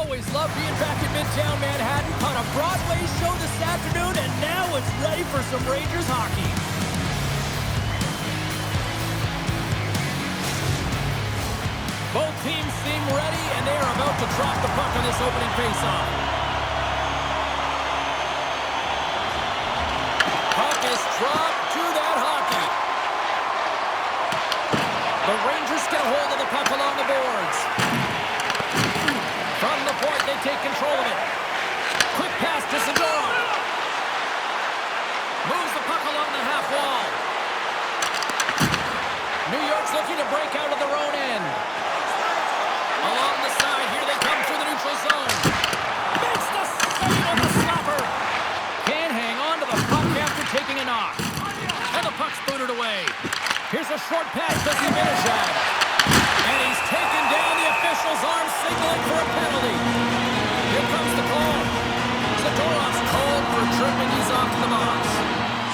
Always love being back in Midtown Manhattan. Caught a Broadway show this afternoon, and now it's ready for some Rangers hockey. Both teams seem ready, and they are about to drop the puck on this opening faceoff. Puck is dropped to that hockey. The Rangers get a hold of the puck along the boards. From the point, they take control of it. Quick pass to Igor. Moves the puck along the half wall. New York's looking to break out of their own end. Along the side, here they come through the neutral zone. Makes the save of the slapper. Can't hang on to the puck after taking a knock. And the puck's booted away. Here's a short pass to Zibanejad. And he's taken down. The official's arm signaling for a penalty. Here comes the call. Zadorov's called for tripping. He's off to the box.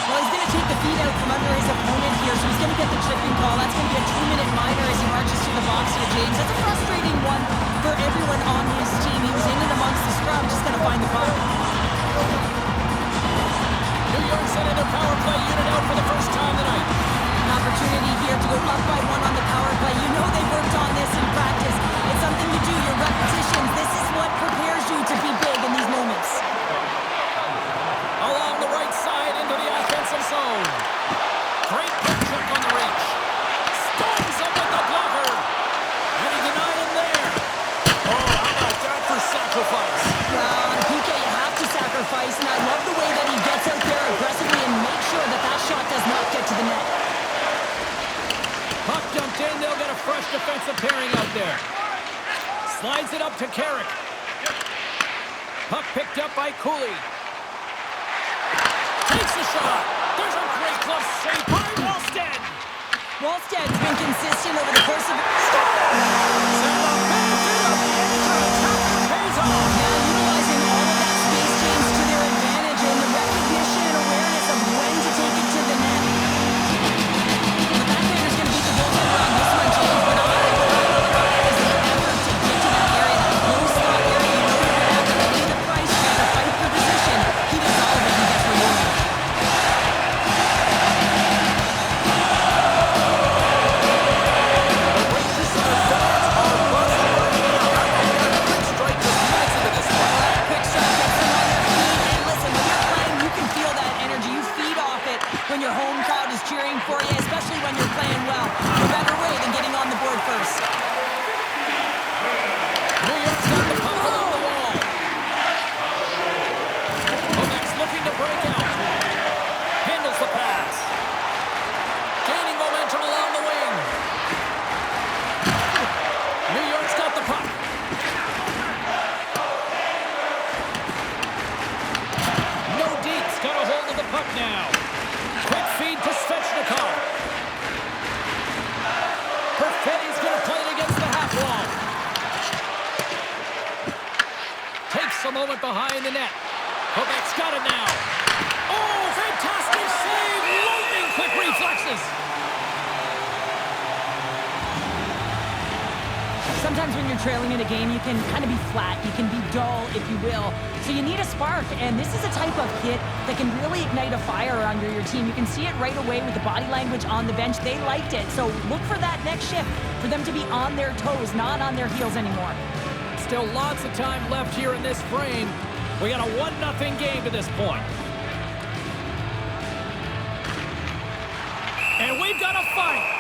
Well, he's going to take the feet out from under his opponent here, so he's going to get the tripping call. That's going to be a 2-minute minor as he marches to the box here, James. That's a frustrating one for everyone on his team. He was in and amongst the scrum, just going to find the puck. New York sending their power play unit out for the first time tonight. An opportunity here to go up by 1 on the power play. You know they've worked on this in practice. It's something you do, your repetitions. This is what prepares you to be big in these moments. Along the right side into the offensive zone. Great puck check on the reach. Stones up with the blocker. And he denied him there. Oh, how about that for sacrifice? Well, on PK, you have to sacrifice, and I love the way that he gets out there aggressively and makes sure that that shot does not get to the net. Puck dumped in. They'll get a fresh defensive pairing out there. Slides it up to Carrick. Puck picked up by Cooley. Takes a shot. There's a great glove save by Wallstedt. Wallstedt's been consistent over the course of the... And the benefit of the extra attack pays off. Now utilizing all of that space, James, to their advantage and the recognition and awareness of when to take it to the net. The backhander's going to beat the goaltender on this one, James, but on is the effort to get to that area, that low slot area. You know you're going to have to pay the price, you have to fight for position. He does all of it, he gets rewarded. When your home crowd is cheering for you, especially when you're playing well. No better way than getting on the board first. New York's got the puck along the wall. Quebec's looking to break out. Handles the pass. Gaining momentum along the wing. New York's got the puck. Nordiques got a hold of the puck now. Quick feed to Shesterkin. Perfetti's going to play it against the half wall. Takes a moment behind the net. Quebec's got it now. Oh, fantastic save! Lightning quick reflexes. Sometimes when you're trailing in a game, you can kind of be flat. You can be dull, if you will. So you need a spark, and this is a type of hit that can really ignite a fire under your team. You can see it right away with the body language on the bench. They liked it. So look for that next shift, for them to be on their toes, not on their heels anymore. Still lots of time left here in this frame. We got a 1-0 game to this point. And we've got a fight.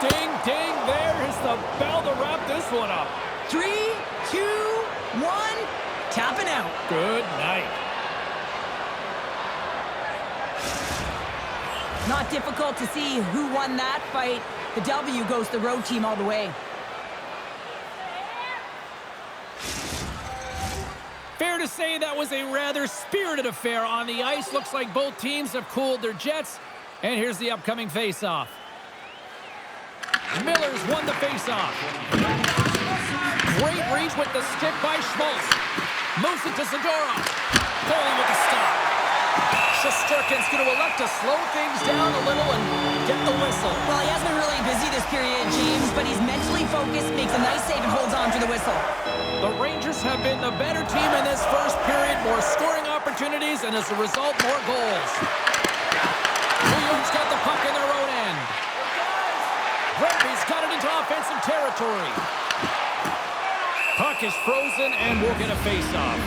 Ding, ding, there is the bell to wrap this one up. 3, 2, 1, tapping out. Good night. Not difficult to see who won that fight. The W goes the road team all the way. Fair to say that was a rather spirited affair on the ice. Looks like both teams have cooled their jets. And here's the upcoming face-off. Miller's won the face-off. Great reach with the stick by Schmaltz. Moves it to Zadorov. Goalie with the stop. Shesterkin's going to elect to slow things down a little and get the whistle. Well, he has been really busy this period, James, but he's mentally focused, makes a nice save, and holds on for the whistle. The Rangers have been the better team in this first period. More scoring opportunities, and as a result, more goals. New York's got the puck in their own end. Ridley's got it into offensive territory. Puck is frozen, and we'll get a face-off.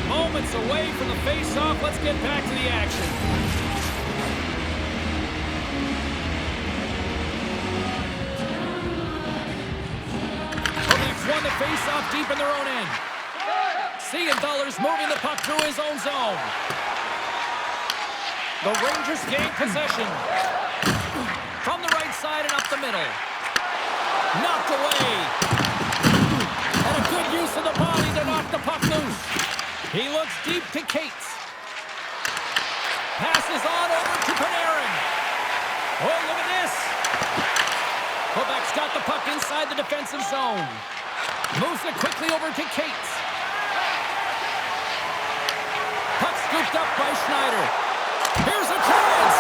Moments away from the face-off. Let's get back to the action. Quebec's won the face-off deep in their own end. Siegenthaler's moving the puck through his own zone. The Rangers gain possession. From the right side and up the middle. Knocked away. And a good use of the body to knock the puck loose. He looks deep to Cates. Passes on over to Panarin. Oh, look at this. Quebec's got the puck inside the defensive zone. Moves it quickly over to Cates. Puck scooped up by Schneider. Here's a chance.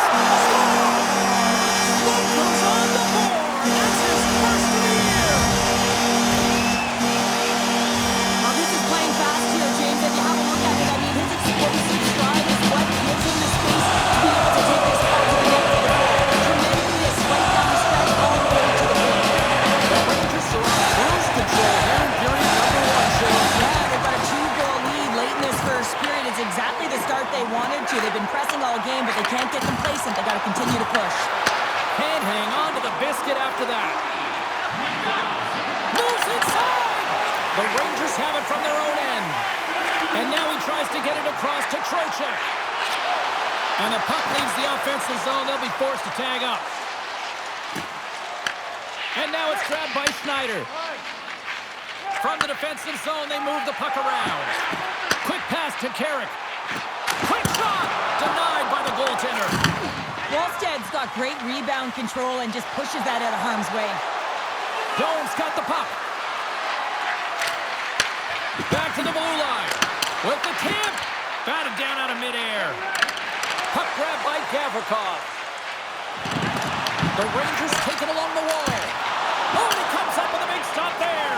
Smoker's on the board. That's his first of the year. Now, this is playing fast here, James. If you have a look at it, I mean, his explosive stride is what gives him the space to be able to take this puck to the net. Tremendous right down the stretch all the way to the point. The Rangers are on cruise control here in period number 1, Shane. Yeah, they've got a 2-goal lead late in this first period. It's exactly the start they wanted to. They've been pressing all game, but they can't get complacent. They got to continue to push. Can't hang on to the biscuit after that. Moves inside. The Rangers have it from their own end. And now he tries to get it across to Trocheck. And the puck leaves the offensive zone. They'll be forced to tag up. And now it's grabbed by Schneider. From the defensive zone, they move the puck around. Quick pass to Carrick. Quick shot! Denied by the goaltender. Wallstedt's got great rebound control and just pushes that out of harm's way. Jones got the puck. Back to the blue line. With the tip. Batted down out of midair. Puck grabbed by Gavrikov. The Rangers take it along the wall. Oh, and he comes up with a big stop there.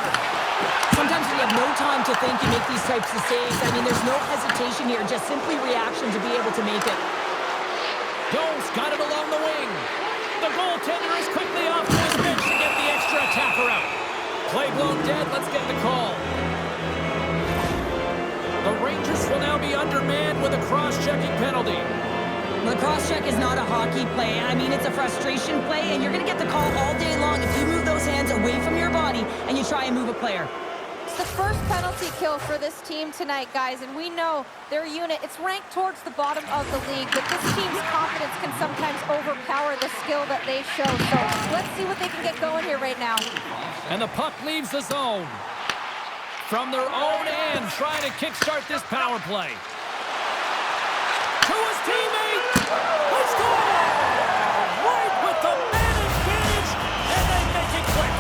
Sometimes when you have no time to think, you make these types of saves. I mean, there's no hesitation here, just simply reaction to be able to make it. Jones got it along the wing. The goaltender is quickly off to his bench to get the extra attacker out. Play blown dead. Let's get the call. The Rangers will now be undermanned with a cross-checking penalty. The cross-check is not a hockey play. I mean, it's a frustration play, and you're going to get the call all day long if you move those hands away from your body and you try and move a player. It's the first penalty kill for this team tonight, guys, and we know their unit, it's ranked towards the bottom of the league, but this team's confidence can sometimes overpower the skill that they show. So let's see what they can get going here right now. And the puck leaves the zone. From their own end, trying to kickstart this power play. To his teammate. Let's go! Right with the man advantage, and they make it quick.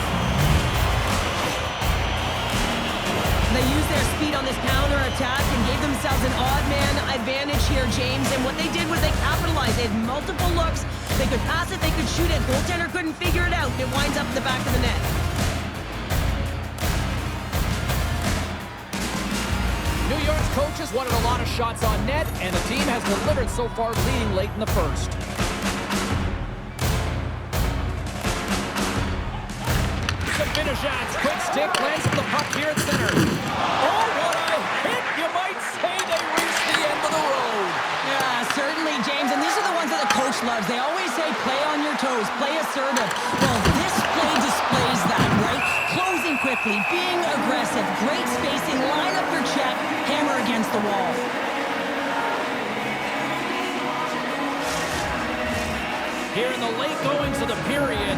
They used their speed on this counter-attack and gave themselves an odd-man advantage here, James. And what they did was they capitalized. They had multiple looks. They could pass it, they could shoot it. Goaltender couldn't figure it out. It winds up in the back of the net. New York's coaches wanted a lot of shots on net, and the team has delivered so far, leading late in the first. Zibanejad's quick stick lands the puck here at center. Oh, what a hit! You might say they reached the end of the road. Yeah, certainly, James. And these are the ones that the coach loves. They always say, play on your toes, play assertive. Well, this play displays that, right? Closing quickly, being aggressive, great spacing, line up your check, hammer against the wall. Here in the late goings of the period,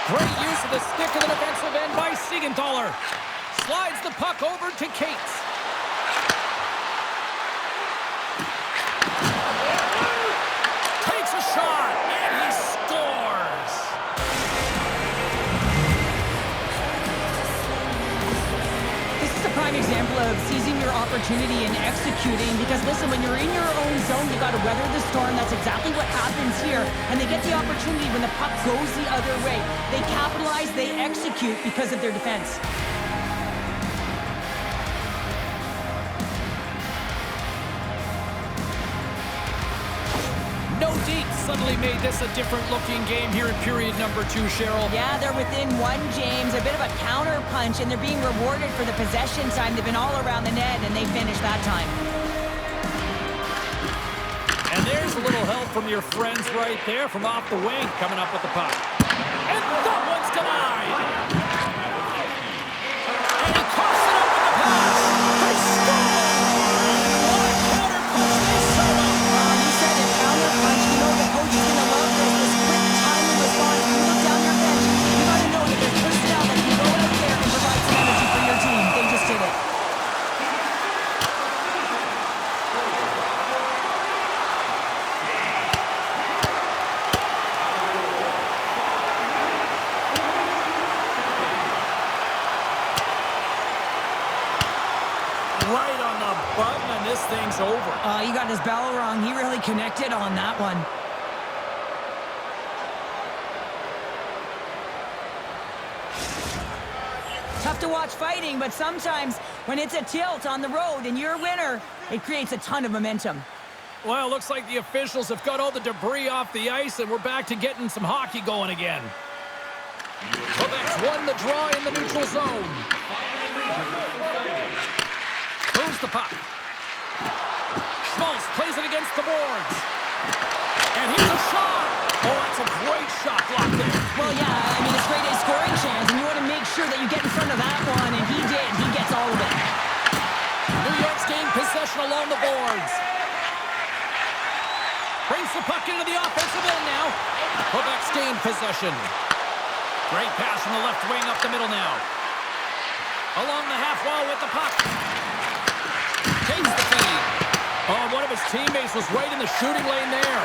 Great use of the stick of the defensive end by Siegenthaler. Slides the puck over to Cates. Takes a shot, and he scores. This is a prime example of seizing your opportunity and executing, because listen, when you're in your own zone, you got to weather the storm. That's exactly what happens here. And they get the opportunity when the puck goes the other way. They capitalize, they execute because of their defense. Nordiques suddenly made this a different looking game here in period number 2, Cheryl. Yeah, they're within one, James. A bit of a counter punch, and they're being rewarded for the possession time. They've been all around the net, and they finished that time. And there's a little help from your friends right there from off the wing coming up with the puck. And that one's denied. And he coughs it up with the pass. They score! What a counter punch they set up. You said it, counter punch. You know the coach is going to love this. This quick timely response. You look down your bench. You got to know that there's personnel that can go out there and provide some energy for your team. They just did it. Right on the button, and this thing's over. You got his bell wrong. He really connected on that one. Tough to watch fighting, but sometimes when it's a tilt on the road and you're a winner, it creates a ton of momentum. Well, looks like the officials have got all the debris off the ice, and we're back to getting some hockey going again. Quebec's won the draw in the neutral zone. Moves the puck. Schmaltz plays it against the boards. And here's a shot. Oh, that's a great shot blocked there. Well, yeah, I mean, it's great a scoring chance, and you want to make sure that you get in front of that one, and he did. He gets all of it. New York's gained possession along the boards. Brings the puck into the offensive end now. Quebec's gained possession. Great pass from the left wing up the middle now. Along the half wall with the puck. Takes the feed. Oh, one of his teammates was right in the shooting lane there.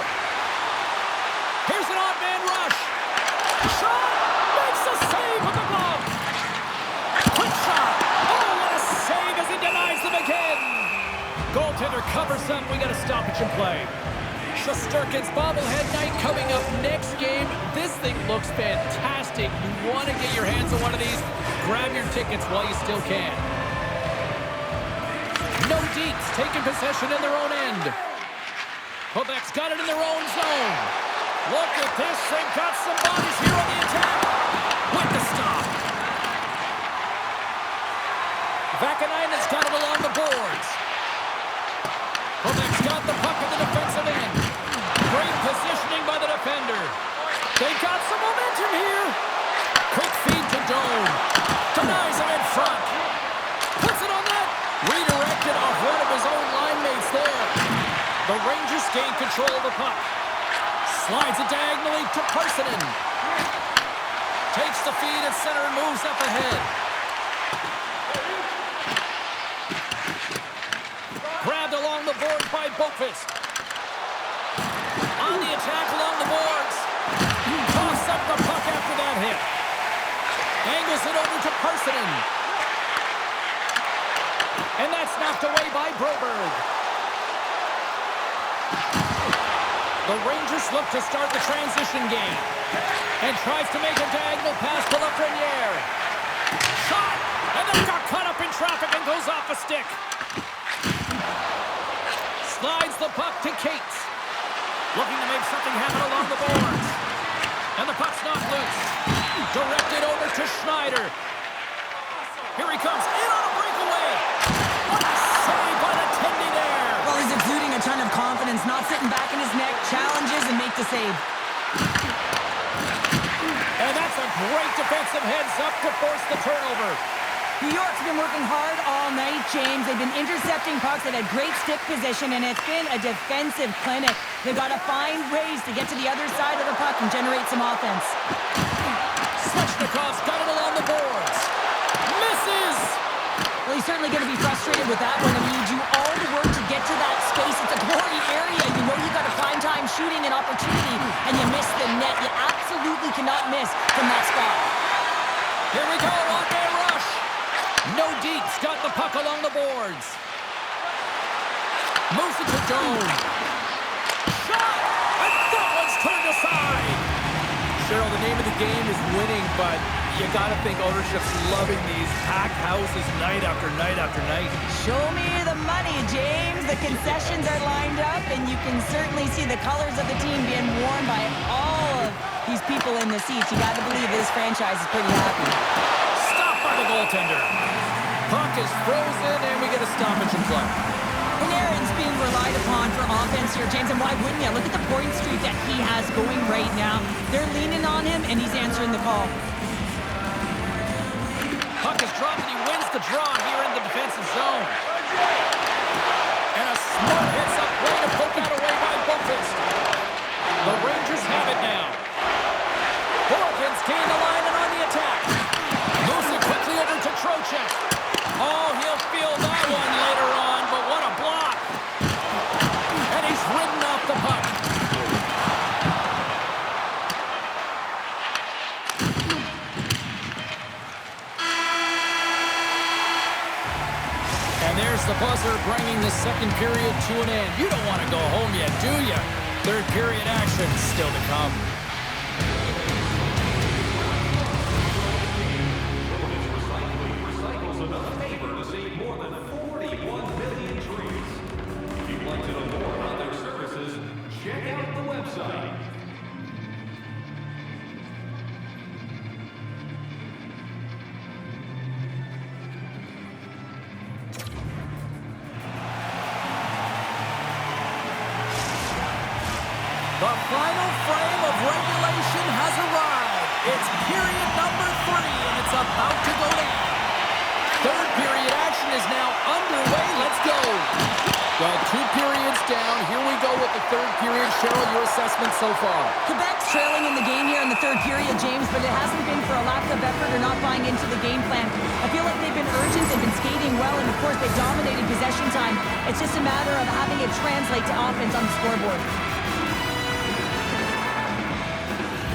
Here's an odd man rush. Shot! Makes a save with the glove. Quick shot. Oh, what a save as he denies them again. Goaltender covers them. We got a stoppage in play. Shesterkin's bobblehead night coming up next game. This thing looks fantastic. You want to get your hands on one of these, grab your tickets while you still can. Nordiques taking possession in their own end. Quebec's got it in their own zone. Look at this. They've got some bodies here on the attack. With the stop. Vakanainen's got it along the boards. Quebec's got the puck in the defensive end. Great positioning by the defender. They've got some momentum here. Quick feed to Dome. Denies him in front. Puts it on net. Redirected off one of his own line mates there. The Rangers gain control of the puck. Slides it diagonally to Parsonen. Takes the feed at center and moves up ahead. Grabbed along the board by Boqvist. On the attack along the boards. Toss up the puck after that hit. Angles it over to Parsonen. And that's knocked away by Broberg. The Rangers look to start the transition game. And tries to make a diagonal pass to Lafreniere. Shot! And then got caught up in traffic and goes off a stick. Slides the puck to Cates. Looking to make something happen along the boards. And the puck's knocked loose. Directed over to Schneider. Here he comes in on a breakaway. What a save by the Tendy there. Well, he's exuding a ton of confidence, not sitting back in his neck, challenges and make the save. And that's a great defensive heads up to force the turnover. New York's been working hard all night, James. They've been intercepting pucks that had great stick position, and it's been a defensive clinic. They've got to find ways to get to the other side of the puck and generate some offense. Kucherov's got it along the boards. Misses! Well, he's certainly going to be frustrated with that one. I mean, you do all the work to get to that space. It's a glory area. You know you got a prime time shooting and opportunity, and you miss the net. You absolutely cannot miss from that spot. Here we go, one-man rush. Nordiques got the puck along the boards. Moves it to Dome. Shot! And that one's turned aside. Cheryl, the name of the game is winning, but you got to think ownership's loving these packed houses night after night after night. Show me the money, James. The concessions are lined up, and you can certainly see the colors of the team being worn by all of these people in the seats. You got to believe this franchise is pretty happy. Stopped by the goaltender. Puck is frozen, and we get a stoppage in play. Panarin's being relied upon for offense here, James, and why wouldn't you? Look at the point streak that he has going right now. They're leaning on him, and he's answering the call. Puck is dropped, and he wins the draw here in the defensive zone. And a smart hits-up way to poke that away by Wallstedt. The Rangers have it now. Horkins gained the line and on the attack. Moves it quickly over to Trocheck. Oh, he'll feel that one later on, but what a block. And he's ridden off the puck. And there's the buzzer bringing the second period to an end. You don't want to go home yet, do you? Third period action still to come. Recycles enough paper to save more than 41 million trees. If you'd like to know more about their services, check out the website. The final frame of regulation has arrived. It's period number 3, and it's about to go down. Third period action is now underway. Let's go. Well, 2 periods down. Here we go with the third period. Cheryl, your assessment so far? Quebec's trailing in the game here in the third period, James, but it hasn't been for a lack of effort or not buying into the game plan. I feel like they've been urgent, they've been skating well, and of course they've dominated possession time. It's just a matter of having it translate to offense on the scoreboard.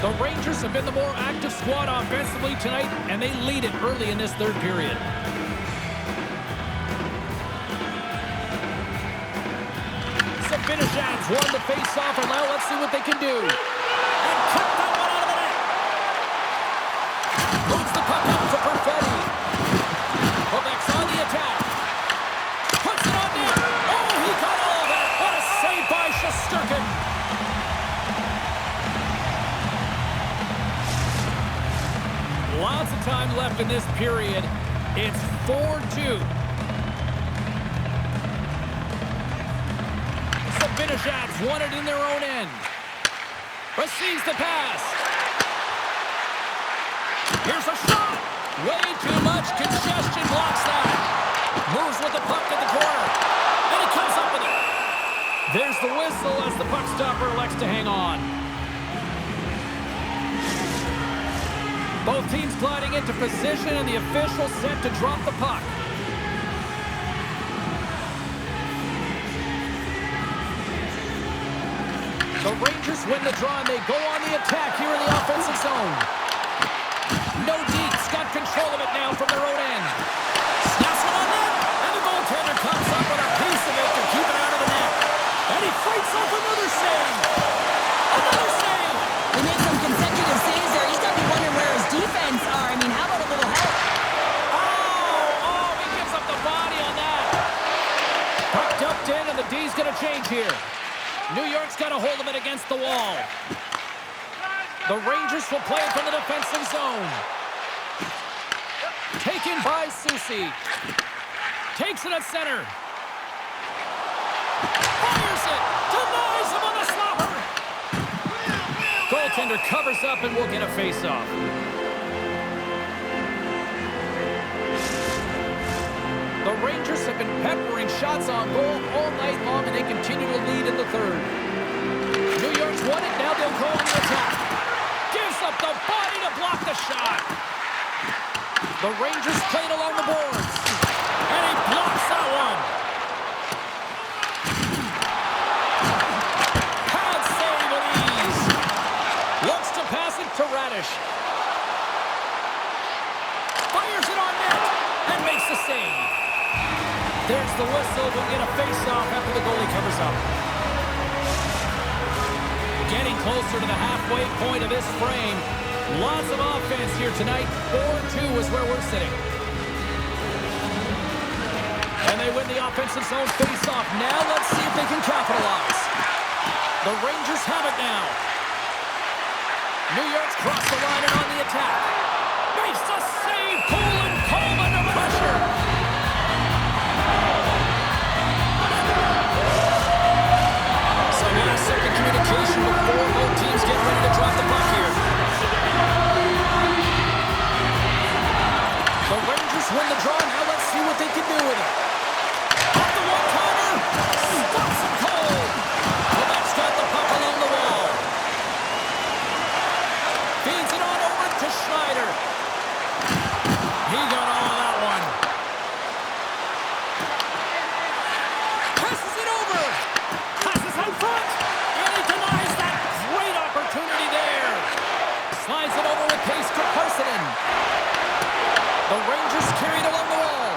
The Rangers have been the more active squad offensively tonight, and they lead it early in this third period. Sabinajad's won the face-off, and now let's see what they can do. And kicked that one out of the net. Moves the puck up to Perfetti. Quebec's on the attack. Puts it on net. Oh, he got all of that. What a save by Shesterkin. Lots of time left in this period. It's 4-2. Sabinajad's won it in their own end. Receives the pass. Here's a shot. Way too much congestion blocks that. Moves with the puck to the corner. And he comes up with it. There's the whistle as the puck stopper elects to hang on. Both teams gliding into position, and the official set to drop the puck. The Rangers win the draw, and they go on the attack here in the offensive zone. Nordiques got control of it now from their own end. Snaps it on net, and the goaltender comes up with a piece of it to keep it out of the net. And he fights off another save. Another save. They made some consecutive saves there. He's got to be wondering where his defense are. I mean, how about a little help? Oh, he gives up the body on that. Puck dumped in, and the D's going to change here. New York's got a hold of it against the wall. The Rangers will play it from the defensive zone. Taken by Susie. Takes it at center. Fires it. Denies him on the slapper. Goaltender covers up and will get a face-off. The Rangers have been peppering shots on goal all night long, and they continue to lead in the third. New York's won it. Now they'll go on the attack. Gives up the body to block the shot. The Rangers played along the boards. And he blocks that one. Pad save with ease. Looks to pass it to Radish. Fires it on net and makes the save. There's the whistle. We'll get a face-off after the goalie covers up. Getting closer to the halfway point of this frame. Lots of offense here tonight. 4-2 is where we're sitting. And they win the offensive zone face-off. Now let's see if they can capitalize. The Rangers have it now. New York's crossed the line and on the attack. Makes the save. Poland Cole under pressure. Some second communication before both teams get ready to drop the puck here. The Rangers win the draw. Now let's see what they can do with it. Off the one-timer. Stops him cold. Quebec's got the puck along the wall. Feeds it on over to Schneider. He got all of that one. Passes it over. Passes out front. And he denies that great opportunity there. Slides it over with pace to Parsonen. The Rangers carried along the wall.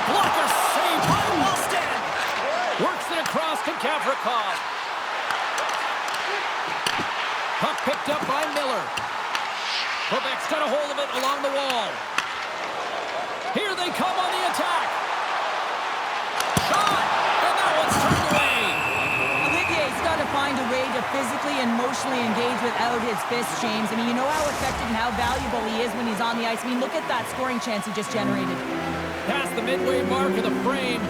Blocker saved by Wallstedt. Works it across to Gavrikov. Puck picked up by Miller. Quebec's got a hold of it along the wall. Here they come on the attack. Shot! And that one's turned away. Olivier's got to find a way to physically and emotionally engage without his fists, James. I mean, you know how effective and how valuable he is when he's on the ice. I mean, look at that scoring chance he just generated. Past the midway mark of the frame.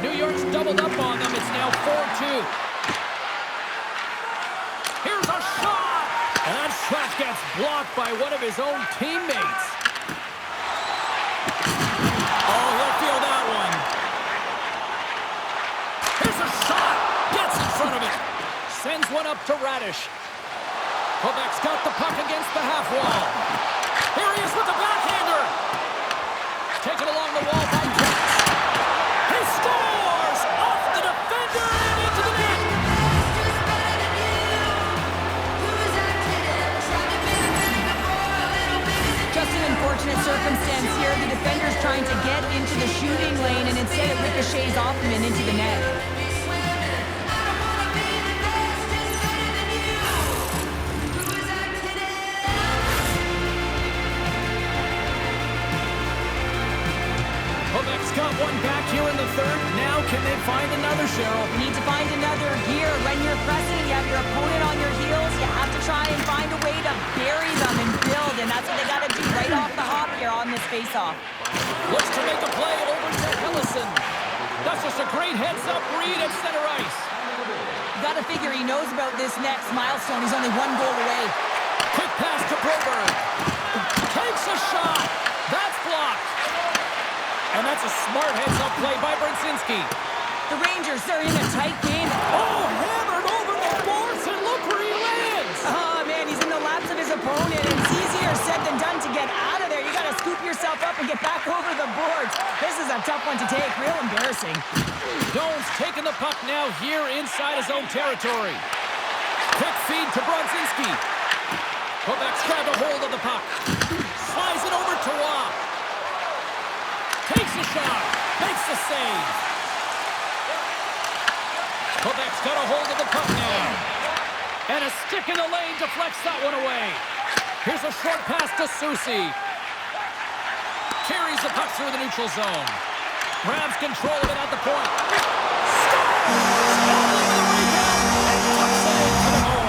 New York's doubled up on them. It's now 4-2. Here's a shot! And that shot gets blocked by one of his own teammates. Oh, he'll feel that one. Here's a shot! Gets in front of it. Sends one up to Radish. Quebec's got the puck against the half wall. Here he is with the backhander. Taken along the wall by Jets. He scores! Off the defender and into the net. Just an unfortunate circumstance here. The defender's trying to get into the shooting lane, and instead it ricochets off him and into the net. Quebec's got one back here in the third. Now can they find another, Cheryl? You need to find another here. When you're pressing, you have your opponent on your heels. You have to try and find a way to bury them and build, and that's what they got to do right off the hop here on this faceoff. Looks to make a play over to Hillison. That's just a great heads-up read at center ice. You got to figure he knows about this next milestone. He's only one goal away. Quick pass to Broberg. Takes a shot. That's blocked. And that's a smart heads-up play by Brzezinski. The Rangers, they're in a tight game. Oh, hammered over the boards, and look where he lands. Oh, man, he's in the laps of his opponent. It's easier said than done to get out of there. You got to scoop yourself up and get back over the boards. This is a tough one to take. Real embarrassing. Jones taking the puck now here inside his own territory. Quick feed to Brzezinski. Quebec's grabbed a hold of the puck. Slides it over to Waugh. Takes a shot. Makes the save. Quebec's got a hold of the puck now. And a stick in the lane deflects that one away. Here's a short pass to Soucy. Carries the puck through the neutral zone. Grabs control of it at the point. Scores! All over the rebound and tucks it into the goal.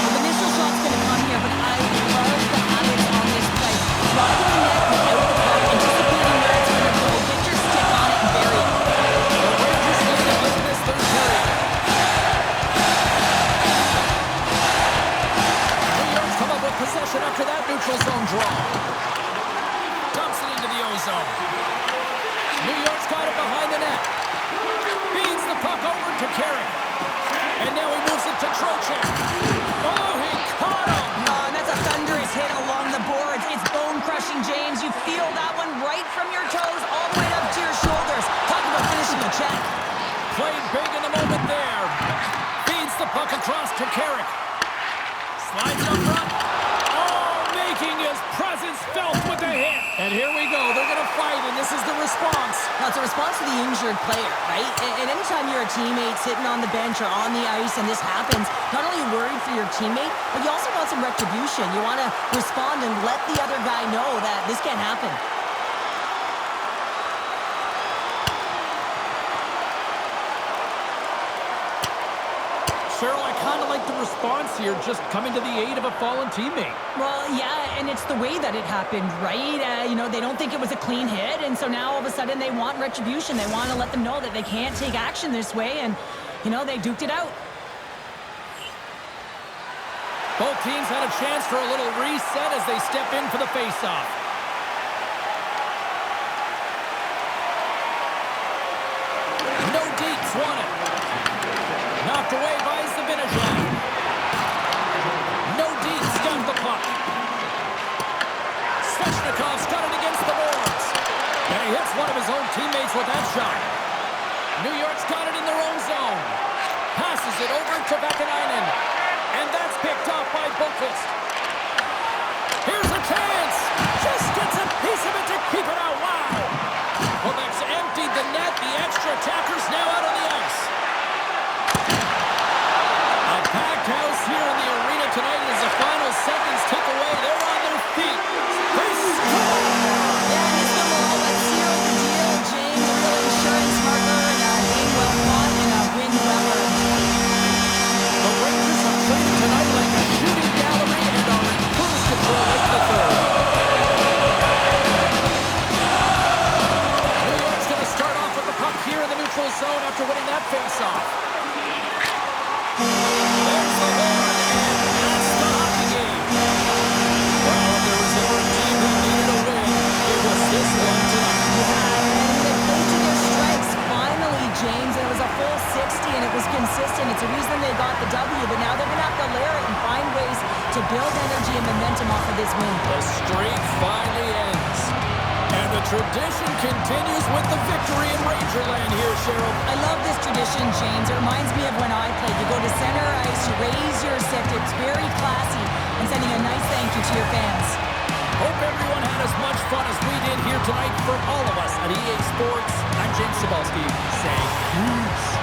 The initial shot's going to come here, but I love the habits on this play. Driving the net without the puck, anticipating where it's going to go. Get your stick on it and bury it. The Rangers lead it in this third period. New York's come up with possession after that neutral zone draw. Thompson into the O-zone. New York's got it behind the net. Feeds the puck over to Carrick. And now he moves it to Trocheck. Oh, he caught him. Oh, and that's a thunderous hit along the boards. It's bone-crushing, James. You feel that one right from your toes all the way up to your shoulders. Talk about finishing a check. Played big in the moment there. Feeds the puck across to Carrick. Slides up front. Oh, making his presence felt with the hit. And here we go. They're going to fight, and this is the response. Now, it's a response to the injured player, right? And anytime you're a teammate sitting on the bench or on the ice and this happens, not only are you worried for your teammate, but you also want some retribution. You want to respond and let the other guy know that this can't happen. Cheryl, I kind of like the response here, just coming to the aid of a fallen teammate. Well, yeah, and it's the way that it happened, right? They don't think it was a clean hit, and so now all of a sudden they want retribution. They want to let them know that they can't take action this way, and, they duked it out. Both teams had a chance for a little reset as they step in for the faceoff. No deeps won it. Knocked away by Zabinajad. No deeps got the puck. Svechnikov's got it against the boards. And he hits one of his own teammates with that shot. New York's got it in their own zone. Passes it over to Vakanainen. And that's picked up by Boqvist. Here's a chance. Just gets a piece of it to keep it out. Wow. Quebec's emptied the net. The extra attackers now out on the ice. A packed house here in the arena tonight as the final seconds tick away. They're on their feet. They score! Yeah, and it's the ball. Let's seal the deal, James. A little insurance marker and a game well fought and a win well earned. The Rangers have played tonight like a shooting gallery and are in cruise control in the third. New York's going to start off with the puck here in the neutral zone after winning that face-off. There's the horn, and that's the hockey game. Well, if there was ever a team who needed a win, it was this one tonight. And they played to their strengths finally, James. It was a full 60, and it was consistent. It's a reason they got the W, but now they're going to have to layer it and find ways to build energy and momentum off of this win. The streak finally ends. And the tradition continues with the victory in Rangerland here, Cheryl. I love this tradition, James. It reminds me of when I played. You go to center ice, you raise your stick. It's very classy, and sending a nice thank you to your fans. Hope everyone had as much fun as we did here tonight. For all of us at EA Sports, I'm James Cybulski saying peace.